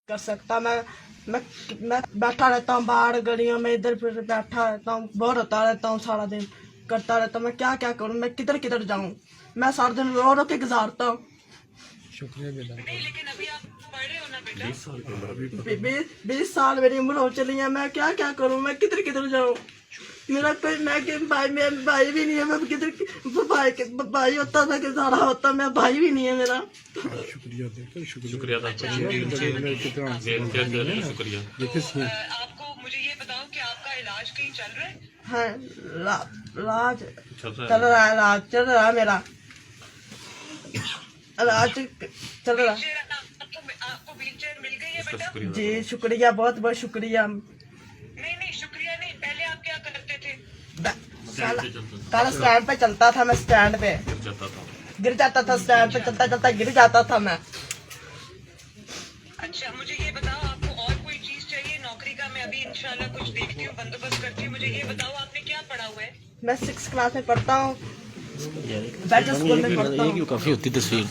कर सकता। मैं बैठा रहता हूँ बाहर गलियों में, इधर फिर बैठा रहता हूँ, बोर होता रहता हूँ, सारा दिन करता रहता हूँ। मैं क्या क्या करूँ, मैं किधर किधर जाऊँ, मैं सारा दिन रो रो के गुजारता हूँ। शुक्रिया बेटा। लेकिन अभी आप पढ़ रहे हो ना बेटा? 20 साल मेरी उम्र हो चली है, मैं क्या क्या करूँ, मैं किधर किधर जाऊँ। मेरा कोई मेरा भाई भी नहीं है, मैं किधर भाई होता था कि सारा होता, मैं भाई भी नहीं है मेरा। शुक्रिया देखो, शुक्रिया अदा कितना शुक्रिया। देखिए आपको मुझे ये बताओ कि आपका इलाज कहीं चल रहा है? हाँ, इलाज चल रहा है, इलाज चल रहा है मेरा, इलाज चल रहा है। आपको व्हीलचेयर मिल गई है बेटा? जी शुक्रिया, बहुत बहुत शुक्रिया। नहीं शुक्रिया नहीं, पहले आप क्या करते थे? पहले स्टैंड पे चलता था, मैं स्टैंड पे गिर जाता था, स्टैंड पे चलता चलता गिर जाता था मैं। अच्छा मुझे ये बताओ, आपको और कोई चीज चाहिए नौकरी का? मैं अभी इंशाल्लाह कुछ देखती हूँ, बंदोबस्त करती हूँ। मुझे ये बताओ आपने क्या पढ़ा हुआ है? मैं 6th क्लास में पढ़ता हूँ, बैचलर स्कूल में पढ़ता हूँ। काफी होती तस्वीर।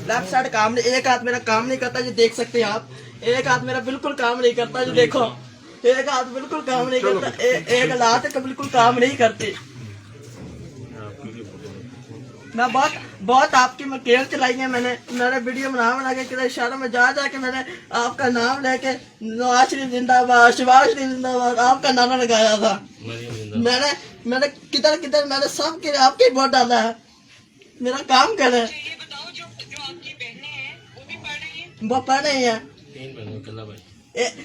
लेफ्ट साइड काम नहीं, एक हाथ मेरा काम नहीं करता, जो देख सकते हैं आप। एक हाथ मेरा बिल्कुल काम नहीं करता, जो देखो, एक हाथ बिल्कुल काम नहीं करता, एक लात का बिल्कुल काम नहीं करती। मैं बहुत आपकी केयर चलाई है मैंने वीडियो बना के किधर शहरों में जा के मैंने आपका नाम लेके नवाज शरीफ जिंदाबाद, शहबाज शरीफ जिंदाबाद आपका नारा लगाया था। मैंने किधर मैंने सब के आपके वोट डाला है। मेरा काम कर है। ये बताओ जो आपकी बहनें हैं वो भी पढ़ रही हैं? वो पढ़ रही है।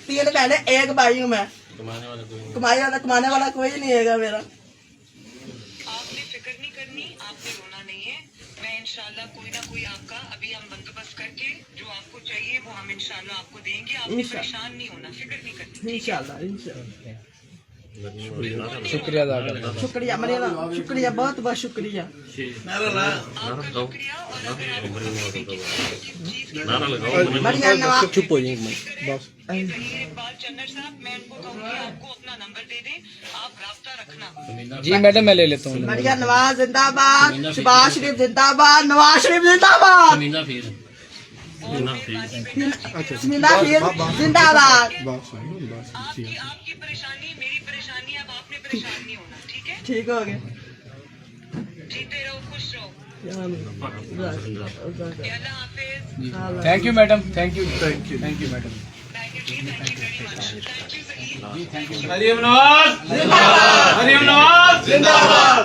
3 बहनें, 1 भाई हूँ मैं। कमाने वाला कोई नहीं है मेरा। आपने फिक्र नहीं करनी, आपने रोना नहीं है। मैं इंशाल्लाह कोई ना कोई आपका अभी हम बंदोबस्त करके जो आपको चाहिए वो हम इंशाल्लाह आपको देंगे। आपने परेशान नहीं होना, फिक्र नहीं करनी। इंशाल्लाह शुक्रिया अदा करना। शुक्रिया मरियम, शुक्रिया, बहुत बहुत शुक्रिया। आपका शुक्रिया। और अगर आपको मरियम नवाज चुप हो जाएंगे बस। इकबाल चन्नर साहब, मैं उनको कहूँगी आपको अपना नंबर दे दें, आप राब्ता रखना। जी मैडम मैं ले लेता हूँ। मरियम नवाज जिंदाबाद, शहबाज शरीफ जिंदाबाद, नवाज शरीफ जिंदाबाद, समीना फिर जिंदाबाद। आपकी परेशानी मेरी परेशानी, अब आपने परेशान नहीं होना, ठीक है? ठीक हो गया। जीते रहो, खुश रहो। अल्लाह हाफिज। Thank you madam, thank you madam. Thank you very much. Thank you. Hariom Nawaz जिंदाबाद, हरिओम नवाज जिंदाबाद।